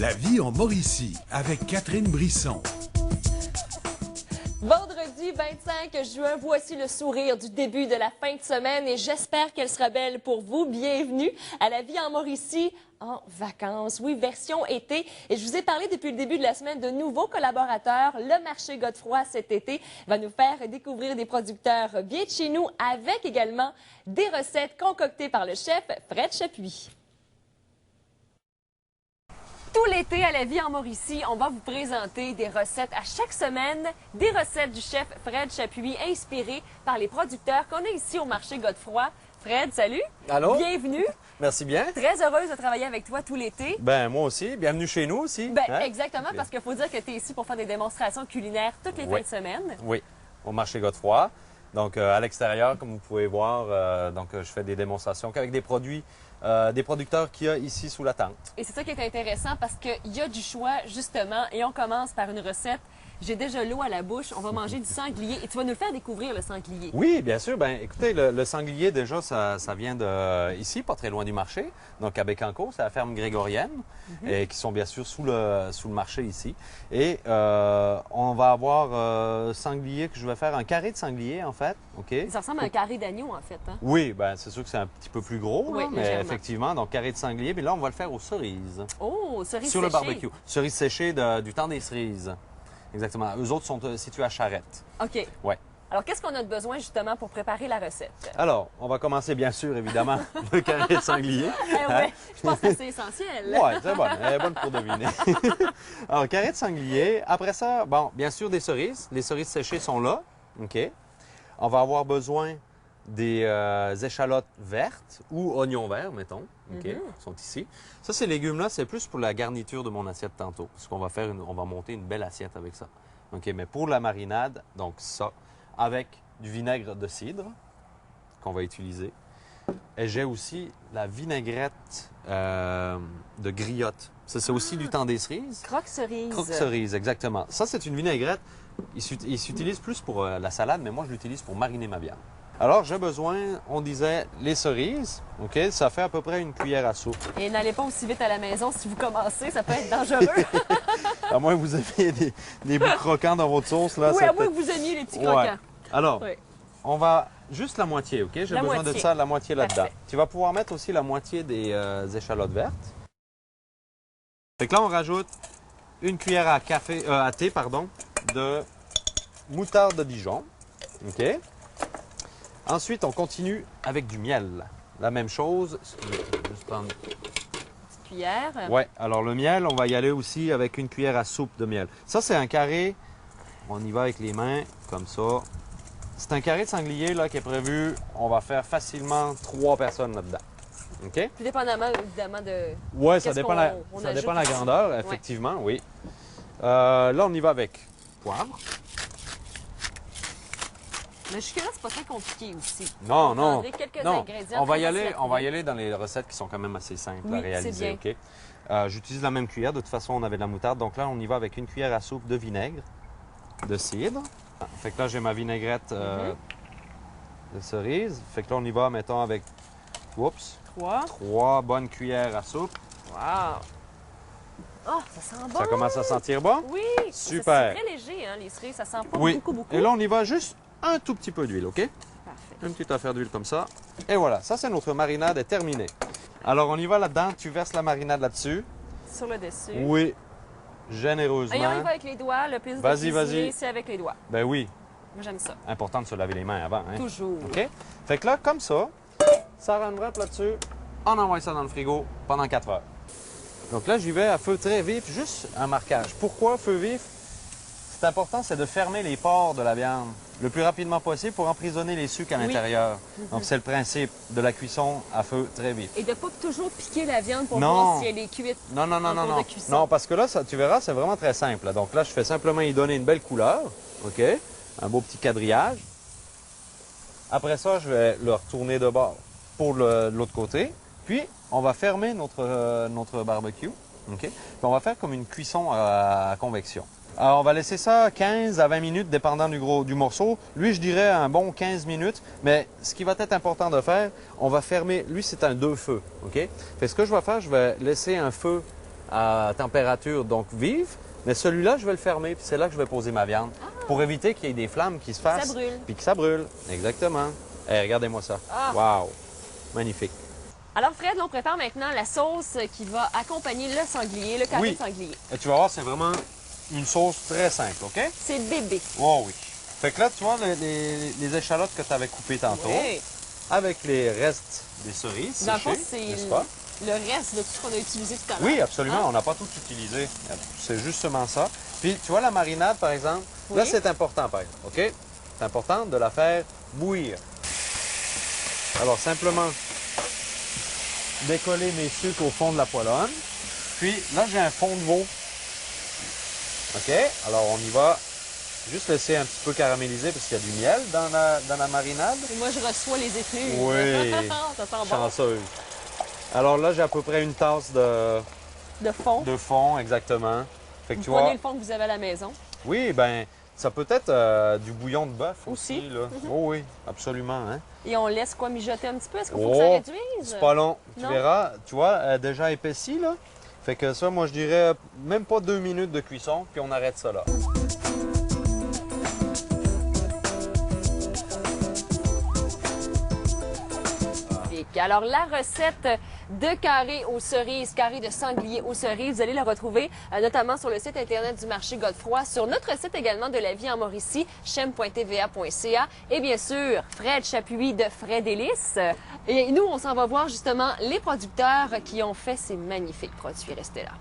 La vie en Mauricie avec Catherine Brisson. Vendredi 25 juin, voici le sourire du début de la fin de semaine et j'espère qu'elle sera belle pour vous. Bienvenue à La vie en Mauricie en vacances. Oui, version été. Et je vous ai parlé depuis le début de la semaine de nouveaux collaborateurs. Le marché Godefroy cet été va nous faire découvrir des producteurs bien de chez nous avec également des recettes concoctées par le chef Fred Chapuis. Tout l'été à La vie en Mauricie, on va vous présenter des recettes à chaque semaine, des recettes du chef Fred Chapuis inspirées par les producteurs qu'on a ici au marché Godefroy. Fred, salut! Allô? Bienvenue! Merci bien. Très heureuse de travailler avec toi tout l'été. Ben moi aussi. Bienvenue chez nous aussi. Ben, Hein? exactement, parce qu'il faut dire que tu es ici pour faire des démonstrations culinaires toutes les fins de semaine. Oui, au marché Godefroy. Donc à l'extérieur, comme vous pouvez voir, je fais des démonstrations avec des produits, des producteurs qu'il y a ici sous la tente. Et c'est ça qui est intéressant parce qu'il y a du choix, justement, et on commence par une recette. J'ai déjà l'eau à la bouche, on va manger du sanglier et tu vas nous le faire découvrir, le sanglier. Oui, bien sûr. Ben, écoutez, le sanglier, déjà, ça vient de ici, pas très loin du marché. Donc, à Bécancour, c'est la ferme grégorienne, et qui sont bien sûr sous le marché ici. Et on va avoir sanglier, que je vais faire un carré de sanglier, en fait. OK? Ça ressemble à un carré d'agneau, en fait. Hein? Oui, ben c'est sûr que c'est un petit peu plus gros, Oui, là, mais légèrement. effectivement, donc carré de sanglier. Mais là, on va le faire aux cerises. Oh, cerise Sur le séchée. barbecue. Cerises séchées du temps des cerises. Exactement. Eux autres sont situés à Charette. OK. Ouais. Alors, qu'est-ce qu'on a de besoin, justement, pour préparer la recette? Alors, on va commencer, bien sûr, évidemment, le carré de sanglier. Oui, je pense que c'est essentiel. Oui, c'est bonne. Elle est bonne pour deviner. Alors, carré de sanglier. Après ça, bon, bien sûr, des cerises. Les cerises séchées sont là. OK. On va avoir besoin des échalotes vertes ou oignons verts, mettons. OK. Ils sont ici. Ça, ces légumes-là, c'est plus pour la garniture de mon assiette tantôt. Parce qu'on va on va monter une belle assiette avec ça. OK. Mais pour la marinade, donc ça, avec du vinaigre de cidre qu'on va utiliser. Et j'ai aussi la vinaigrette de griotte. Ça, c'est aussi du temps des cerises. Croque-cerise. Croque-cerise, exactement. Ça, c'est une vinaigrette. Il s'utilise plus pour la salade, mais moi, je l'utilise pour mariner ma viande. Alors, j'ai besoin, on disait, les cerises. OK? Ça fait à peu près une cuillère à soupe. Et n'allez pas aussi vite à la maison si vous commencez, ça peut être dangereux. À moins que vous ayez des bouts croquants dans votre sauce. Là, Oui, ça à moins peut- que vous aimiez les petits Ouais. croquants. Alors, Oui. on va juste la moitié, OK? J'ai La besoin de moitié. ça, la moitié là-dedans. Parfait. Tu vas pouvoir mettre aussi la moitié des échalotes vertes. Fait que là, on rajoute une cuillère à thé, de moutarde de Dijon. OK? Ensuite, on continue avec du miel. La même chose. Je vais juste prendre... Petite cuillère. Ouais, alors le miel, on va y aller aussi avec une cuillère à soupe de miel. Ça, c'est un carré. On y va avec les mains, comme ça. C'est un carré de sanglier là, qui est prévu. On va faire facilement 3 personnes là-dedans. OK? Tout dépendamment, évidemment, de... Oui, ça Qu'est-ce dépend, qu'on ça ajoute dépend de la ici? grandeur, effectivement, oui. Là, on y va avec poivre. Mais jusque-là, c'est pas très compliqué aussi. Non, On non. prendrait quelques Non, ingrédients on va très y faciles aller, à on va y trouver. aller dans les recettes qui sont quand même assez simples Oui, à réaliser. c'est OK? J'utilise la même cuillère. De toute façon, on avait de la moutarde. Donc là, on y va avec une cuillère à soupe de vinaigre, de cidre. Fait que là, j'ai ma vinaigrette de cerise. Fait que là, on y va, mettons, avec 3 bonnes cuillères à soupe. Wow! Oh, ça sent bon! Ça commence à sentir bon? Oui! Super. C'est très léger, hein, les cerises. Ça sent pas Oui. beaucoup. Et là, on y va juste un tout petit peu d'huile, OK? Parfait. Une petite affaire d'huile comme ça. Et voilà, ça, c'est notre marinade est terminée. Alors, on y va là-dedans. Tu verses la marinade là-dessus. Sur le dessus. Oui, généreusement. Et on y va avec les doigts. Le plus de Vas-y, cuisiner, vas-y. c'est avec les doigts. Ben oui, Moi, j'aime ça. important de se laver les mains avant. Hein? Toujours. OK? Fait que là, comme ça rend wrap là-dessus. On envoie ça dans le frigo pendant 4 heures. Donc là, j'y vais à feu très vif, juste un marquage. Pourquoi feu vif? C'est important, c'est de fermer les pores de la viande le plus rapidement possible pour emprisonner les sucres à Oui. l'intérieur. Donc, c'est le principe de la cuisson à feu très vif. Et de pas toujours piquer la viande pour Non. voir si elle est cuite. Non, non, non, en non, cours non. de cuisson. Non, parce que là, tu verras, c'est vraiment très simple. Là. Donc là, je fais simplement y donner une belle couleur. OK? Un beau petit quadrillage. Après ça, je vais le retourner de bord pour l'autre côté. Puis, on va fermer notre barbecue. OK? Puis, on va faire comme une cuisson à convection. Alors, on va laisser ça 15 à 20 minutes, dépendant du morceau. Lui, je dirais un bon 15 minutes. Mais ce qui va être important de faire, on va fermer. Lui, c'est un 2 feux. OK? Fait ce que je vais faire, je vais laisser un feu à température donc vive. Mais celui-là, je vais le fermer, puis c'est là que je vais poser ma viande. Pour éviter qu'il y ait des flammes qui se fassent. Ça brûle. Puis que ça brûle. Exactement. Hey, regardez-moi ça. Ah. Wow! Magnifique. Alors, Fred, on prépare maintenant la sauce qui va accompagner le sanglier, le carré Oui. de sanglier. Et tu vas voir, c'est vraiment une sauce très simple, OK? C'est bébé. Oh oui. Fait que là, tu vois, les échalotes que tu avais coupées tantôt, Oui. avec les restes des cerises Dans le fond, séchées, c'est n'est-ce pas? le reste de tout ce qu'on a utilisé tout à l'heure. Oui, absolument. Ah. On n'a pas tout utilisé. C'est justement ça. Puis, tu vois, la marinade, par exemple, là, Oui. c'est important, par exemple, OK? C'est important de la faire bouillir. Alors, simplement décoller mes sucres au fond de la poêlonne. Puis, là, j'ai un fond de veau. OK? Alors, on y va juste laisser un petit peu caraméliser parce qu'il y a du miel dans la marinade. Et moi, je reçois les effluves. Oui. Ça sent bon. Chanceuse. Alors là, j'ai à peu près une tasse De fond. de fond, exactement. Fait que Vous tu prenez vois, le fond que vous avez à la maison. oui, ben ça peut être du bouillon de bœuf Aussi. aussi. Là. Oh oui, absolument. Hein? Et on laisse quoi mijoter un petit peu? Est-ce qu'il faut que ça Oh, réduise? c'est pas long. Tu Non? verras, tu vois, elle est déjà épaissie, là. Fait que ça, moi, je dirais même pas 2 minutes de cuisson, puis on arrête ça là. Alors, la recette de carré aux cerises, carré de sanglier aux cerises, vous allez la retrouver notamment sur le site Internet du marché Godefroy, sur notre site également de la vie en Mauricie, chem.tva.ca et bien sûr, Fred Chapuis de Frais Délices. Et nous, on s'en va voir justement les producteurs qui ont fait ces magnifiques produits. Restez là.